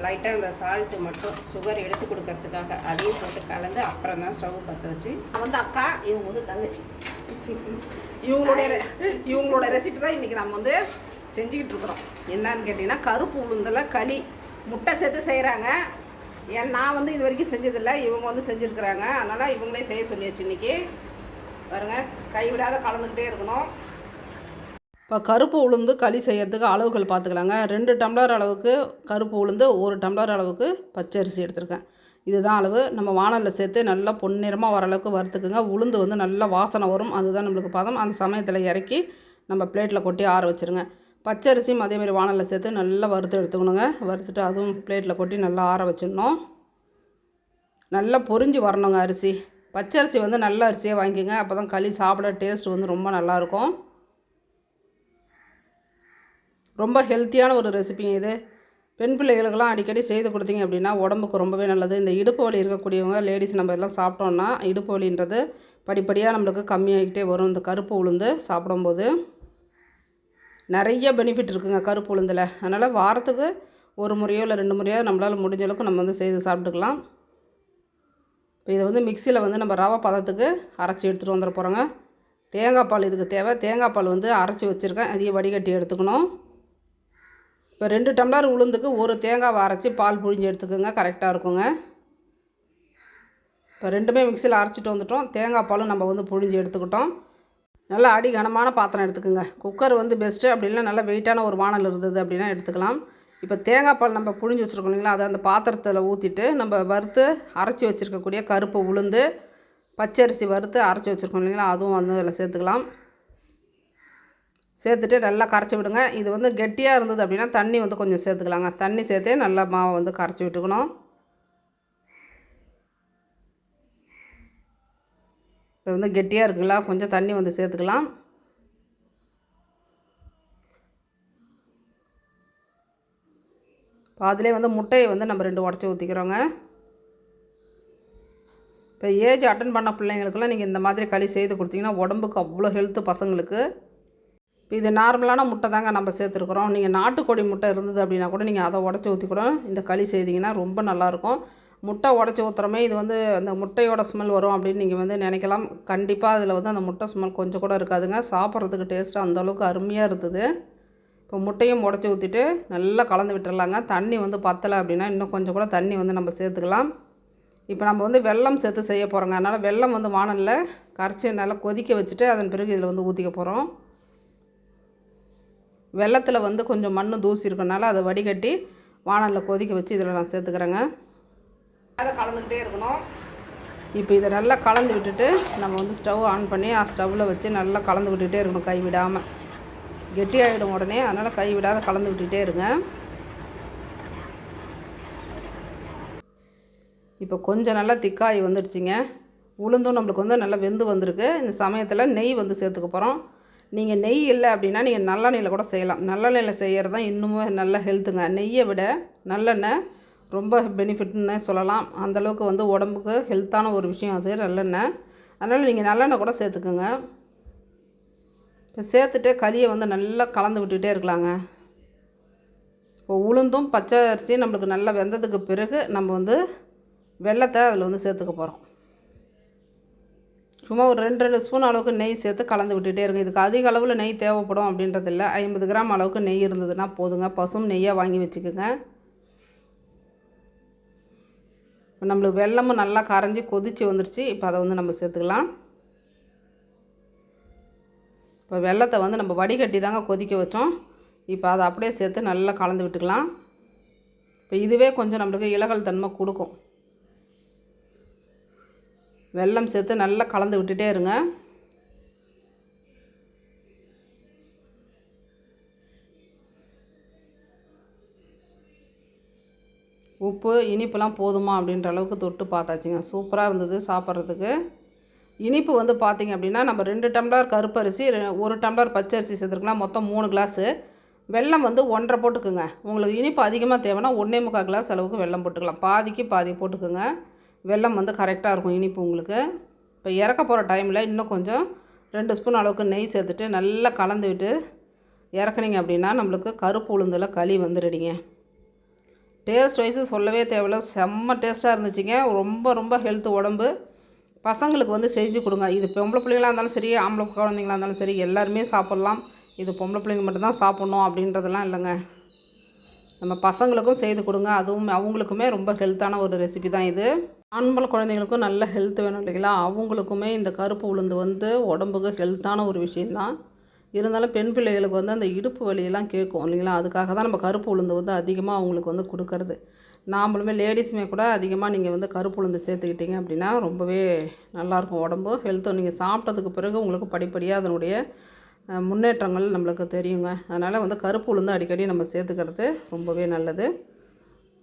லைட்டாக அந்த சால்ட்டு மட்டும் சுகர் எடுத்து கொடுக்கறதுக்காக அதையும் போட்டு கலந்து அப்புறம் தான் ஸ்டவ் பற்ற வச்சு வந்து அக்கா இவங்க வந்து தங்கச்சி இவங்களோட ரெசிபி தான் இன்றைக்கி நம்ம வந்து செஞ்சுக்கிட்டு இருக்கிறோம். என்னன்னு கேட்டிங்கன்னா கருப்பு உளுந்தில் களி முட்டை சேர்த்து செய்கிறாங்க. நான் வந்து இது வரைக்கும் செஞ்சதில்லை, இவங்க வந்து செஞ்சுருக்குறாங்க. அதனால் இவங்களே செய்ய சொல்லியாச்சு இன்றைக்கி. பாருங்கள், கைவிடாத கலந்துக்கிட்டே இருக்கணும். இப்போ கருப்பு உளுந்து களி செய்கிறதுக்கு அளவுகள் பார்த்துக்கலாங்க. 2 டம்ளர் அளவுக்கு கருப்பு உளுந்து, 1 டம்ளர் அளவுக்கு பச்சரிசி எடுத்திருக்கேன். இதுதான் அளவு. நம்ம வானலில் சேர்த்து நல்லா பொன்னிறமாக வர அளவுக்கு வறுத்துக்குங்க. உளுந்து வந்து நல்லா வாசனை வரும், அதுதான் நம்மளுக்கு பதம். அந்த சமயத்தில் இறக்கி நம்ம பிளேட்டில் கொட்டி ஆற வச்சுருங்க. பச்சரிசியும் அதேமாதிரி வானலில் சேர்த்து நல்லா வறுத்து எடுத்துக்கணுங்க. வறுத்துட்டு அதுவும் பிளேட்டில் கொட்டி நல்லா ஆற வச்சிடணும். நல்லா பொரிஞ்சு வரணுங்க அரிசி. பச்சரிசி வந்து நல்ல அரிசியாக வாங்கிக்கோங்க, அப்போ தான் களி சாப்பிட டேஸ்ட் வந்து ரொம்ப நல்லாயிருக்கும். ரொம்ப ஹெல்த்தியான ஒரு ரெசிபிங்க இது. பெண் பிள்ளைகளுக்கெல்லாம் அடிக்கடி செய்து கொடுத்தீங்க அப்படின்னா உடம்புக்கு ரொம்பவே நல்லது. இந்த இடுப்பு வலி இருக்கக்கூடியவங்க லேடிஸ் நம்ம எல்லாம் சாப்பிட்டோன்னா இடுப்பு வலின்றது படிப்படியாக நம்மளுக்கு கம்மியாகிட்டே வரும். இந்த கருப்பு உளுந்து சாப்பிடும்போது நிறைய பெனிஃபிட் இருக்குங்க கருப்பு உளுந்தில். அதனால் வாரத்துக்கு 1 முறையோ இல்லை 2 முறையோ நம்மளால் முடிஞ்ச அளவுக்கு நம்ம வந்து செய்து சாப்பிட்டுக்கலாம். இப்போ இதை வந்து மிக்சியில் வந்து நம்ம ரவை பதத்துக்கு அரைச்சி எடுத்துகிட்டு வந்துட போகிறோங்க. தேங்காய் பால் இதுக்கு தேவை. தேங்காய் பால் வந்து அரைச்சி வச்சுருக்கேன், அதையும் வடிகட்டி எடுத்துக்கணும். இப்போ 2 டம்ளர் உளுந்துக்கு 1 தேங்காவை அரைச்சி பால் புழிஞ்சு எடுத்துக்கோங்க, கரெக்டாக இருக்குங்க. இப்போ ரெண்டுமே மிக்சியில் அரைச்சிட்டு வந்துட்டோம். தேங்காய் பாலும் நம்ம வந்து புழிஞ்சு எடுத்துக்கிட்டோம். நல்லா அடி கனமான பாத்திரம் எடுத்துக்கோங்க. குக்கர் வந்து பெஸ்ட்டு, அப்படி இல்லைனா நல்லா வெயிட்டான ஒரு வானல் இருந்தது அப்படின்னா எடுத்துக்கலாம். இப்போ தேங்காய் பால் நம்ம புழிஞ்சு வச்சுருக்கோம் இல்லைங்களா, அதை அந்த பாத்திரத்தில் ஊற்றிட்டு நம்ம வறுத்து அரைச்சி வச்சுருக்கக்கூடிய கருப்பு உளுந்து, பச்சரிசி வறுத்து அரைச்சி வச்சுருக்கோம் இல்லைங்களா, அதுவும் வந்து அதில் சேர்த்துக்கலாம். சேர்த்துட்டு நல்லா கரைச்சி விடுங்க. இது வந்து கெட்டியாக இருந்தது அப்படின்னா தண்ணி வந்து கொஞ்சம் சேர்த்துக்கலாங்க. தண்ணி சேர்த்தே நல்லா மாவை வந்து கரைச்சி விட்டுக்கணும். இப்போ வந்து கெட்டியாக இருக்குங்களா, கொஞ்சம் தண்ணி வந்து சேர்த்துக்கலாம். அதிலே வந்து முட்டையை வந்து நம்ம 2 உடச்சி ஊற்றிக்கிறோங்க. இப்போ ஏஜ் அட்டன் பண்ண பிள்ளைங்களுக்கெல்லாம் நீங்கள் இந்த மாதிரி களி செய்து கொடுத்தீங்கன்னா உடம்புக்கு அவ்வளோ ஹெல்த்து பசங்களுக்கு. இப்போ இது நார்மலான முட்டை தாங்க நம்ம சேர்த்துருக்குறோம். நீங்கள் நாட்டுக்கோழி முட்டை இருந்தது அப்படின்னா கூட நீங்கள் அதை உடச்சி ஊற்றி கூட இந்த களி செய்திங்கன்னா ரொம்ப நல்லாயிருக்கும். முட்டை உடச்சி ஊற்றுறமே இது வந்து அந்த முட்டையோட ஸ்மெல் வரும் அப்படின்னு நீங்கள் வந்து நினைக்கலாம். கண்டிப்பாக அதில் வந்து அந்த முட்டை ஸ்மெல் கொஞ்சம் கூட இருக்காதுங்க. சாப்பிட்றதுக்கு டேஸ்ட்டு அந்தளவுக்கு அருமையாக இருந்தது. இப்போ முட்டையும் உடச்சி ஊற்றிட்டு நல்லா கலந்து விட்டுறலாங்க. தண்ணி வந்து பத்தலை அப்படின்னா இன்னும் கொஞ்சம் கூட தண்ணி வந்து நம்ம சேர்த்துக்கலாம். இப்போ நம்ம வந்து வெல்லம் சேர்த்து செய்ய போகிறோங்க. அதனால் வெல்லம் வந்து வானலில் கரைச்சி நல்லா கொதிக்க வச்சுட்டு அதன் பிறகு இதில் வந்து ஊற்றிக்க போகிறோம். வெள்ளத்தில் வந்து கொஞ்சம் மண் தூசி இருக்கனால அதை வடிகட்டி வானலில் கொதிக்க வச்சு இதில் நான் சேர்த்துக்கிறேங்க. அதை கலந்துக்கிட்டே இருக்கணும். இப்போ இதை நல்லா கலந்து விட்டுட்டு நம்ம வந்து ஸ்டவ் ஆன் பண்ணி ஸ்டவ்வில் வச்சு நல்லா கலந்து விட்டுகிட்டே இருக்கணும், கை விடாமல். கெட்டியாகிடும் உடனே, அதனால் கை விடாத கலந்து விட்டுகிட்டே இருங்க. இப்போ கொஞ்சம் நல்லா திக்காகி வந்துடுச்சிங்க. உளுந்தும் நம்மளுக்கு வந்து நல்லா வெந்து வந்திருக்கு. இந்த சமயத்தில் நெய் வந்து சேர்த்துக்க போகிறோம். நீங்கள் நெய் இல்லை அப்படின்னா நீங்கள் நல்லெண்ணெயில் கூட செய்யலாம். நல்லெண்ணெயில் செய்கிறது தான் இன்னுமே நல்ல ஹெல்த்துங்க. நெய்யை விட நல்லெண்ணெய் ரொம்ப பெனிஃபிட்னு சொல்லலாம். அந்தளவுக்கு வந்து உடம்புக்கு ஹெல்த்தான ஒரு விஷயம் அது நல்லெண்ணெய். அதனால் நீங்கள் நல்லெண்ணெய் கூட சேர்த்துக்குங்க. இப்போ சேர்த்துட்டு களியை வந்து நல்லா கலந்து விட்டுக்கிட்டே இருக்கலாங்க. இப்போ உளுந்தும் பச்சை அரிசியும் நம்மளுக்கு நல்லா வெந்ததுக்கு பிறகு நம்ம வந்து வெல்லத்தை அதில் வந்து சேர்த்துக்க போகிறோம். சும்மா ஒரு 2 ஸ்பூன் அளவுக்கு நெய் சேர்த்து கலந்து விட்டுகிட்டே இருங்க. இதுக்கு அதிக அளவில் நெய் தேவைப்படும் அப்படின்றது இல்லை. 50 கிராம் அளவுக்கு நெய் இருந்ததுன்னா போதுங்க. பசும் நெய்யாக வாங்கி வச்சுக்கோங்க. இப்போ நம்மளுக்கு வெல்லமும் நல்லா கரைஞ்சி கொதித்து வந்துடுச்சு. இப்போ அதை வந்து நம்ம சேர்த்துக்கலாம். இப்போ வெல்லத்தை வந்து நம்ம வடிகட்டி தாங்க கொதிக்க வச்சோம். இப்போ அதை அப்படியே சேர்த்து நல்லா கலந்து விட்டுக்கலாம். இப்போ இதுவே கொஞ்சம் நம்மளுக்கு இலகல் தன்மை கொடுக்கும். வெல்லம் சேர்த்து நல்லா கலந்து விட்டுட்டே இருங்க. உப்பு இனிப்புலாம் போதுமா அப்படின்ற அளவுக்கு தொட்டு பார்த்தாச்சுங்க. சூப்பராக இருந்தது சாப்பிட்றதுக்கு. இனிப்பு வந்து பார்த்திங்க அப்படின்னா நம்ம 2 டம்ளர் கருப்பரிசி 1 டம்ளர் பச்சரிசி சேர்த்துருக்கலாம். மொத்தம் 3 கிளாஸு. வெல்லம் வந்து 1.5 போட்டுக்குங்க. உங்களுக்கு இனிப்பு அதிகமாக தேவைன்னா 1.25 கிளாஸ் அளவுக்கு வெல்லம் போட்டுக்கலாம். பாதிக்கு பாதி போட்டுக்குங்க. வெல்லம் வந்து கரெக்டாக இருக்கும் இனிப்பு உங்களுக்கு. இப்போ இறக்க போகிற டைமில் இன்னும் கொஞ்சம் 2 ஸ்பூன் அளவுக்கு நெய் சேர்த்துட்டு நல்லா கலந்து விட்டு இறக்குனீங்க அப்படின்னா நம்மளுக்கு கருப்பு உளுந்தில் களி வந்து ரெடிங்க. டேஸ்ட் வைஸு சொல்லவே தேவையில்ல, செம்ம டேஸ்ட்டாக இருந்துச்சுங்க. ரொம்ப ரொம்ப ஹெல்த்து உடம்பு. பசங்களுக்கு வந்து செஞ்சு கொடுங்க. இது பொம்பளை பிள்ளைங்களாக இருந்தாலும் சரி, ஆம்பளை குழந்தைங்களாக இருந்தாலும் சரி, எல்லாருமே சாப்பிட்லாம். இது பொம்பளை பிள்ளைங்க மட்டும்தான் சாப்பிட்ணும் அப்படின்றதெல்லாம் இல்லைங்க. நம்ம பசங்களுக்கும் செய்து கொடுங்க. அதுவும் அவங்களுக்குமே ரொம்ப ஹெல்த்தான ஒரு ரெசிபி தான் இது. ஆண்கள் குழந்தைங்களுக்கும் நல்ல ஹெல்த் வேணும் இல்லைங்களா, அவங்களுக்குமே இந்த கருப்பு உளுந்து வந்து உடம்புக்கு ஹெல்த்தான ஒரு விஷயந்தான். இருந்தாலும் பெண் பிள்ளைகளுக்கு வந்து அந்த இடுப்பு வலியெல்லாம் கேட்கும் இல்லைங்களா, அதுக்காக தான் நம்ம கருப்பு உளுந்து வந்து அதிகமாக அவங்களுக்கு வந்து கொடுக்கறது. நாமளுமே லேடிஸுமே கூட அதிகமாக நீங்கள் வந்து கருப்பு உளுந்து சேர்த்துக்கிட்டிங்க அப்படின்னா ரொம்பவே நல்லாயிருக்கும் உடம்பு ஹெல்த்தும். நீங்கள் சாப்பிட்டதுக்கு பிறகு உங்களுக்கு படிப்படியாக அதனுடைய முன்னேற்றங்கள் நம்மளுக்கு தெரியுங்க. அதனால் வந்து கருப்பு உளுந்து அடிக்கடி நம்ம சேர்த்துக்கிறது ரொம்பவே நல்லது.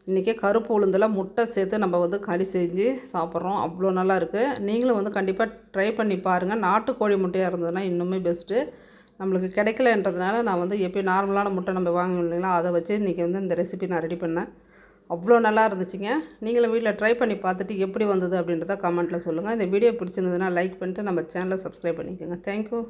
இன்றைக்கி கருப்பு உளுந்தில் முட்டை சேர்த்து நம்ம வந்து களி செஞ்சு சாப்பிட்றோம். அவ்வளோ நல்லா இருக்குது. நீங்களும் வந்து கண்டிப்பாக ட்ரை பண்ணி பாருங்கள். நாட்டுக்கோழி முட்டையாக இருந்ததுன்னா இன்னுமே பெஸ்ட்டு. நம்மளுக்கு கிடைக்கலன்றதுனால நான் வந்து எப்போயும் நார்மலான முட்டை நம்ம வாங்கணும் இல்லைங்களா, அதை வச்சு இன்றைக்கி வந்து இந்த ரெசிபி நான் ரெடி பண்ணேன். அவ்வளோ நல்லா இருந்துச்சுங்க. நீங்களும் வீட்டில் ட்ரை பண்ணி பார்த்துட்டு எப்படி வந்தது அப்படின்றத கமெண்ட்டில் சொல்லுங்கள். இந்த வீடியோ பிடிச்சிருந்ததுன்னா லைக் பண்ணிட்டு நம்ம சேனலை சப்ஸ்கிரைப் பண்ணிக்கோங்க. தேங்க்யூ.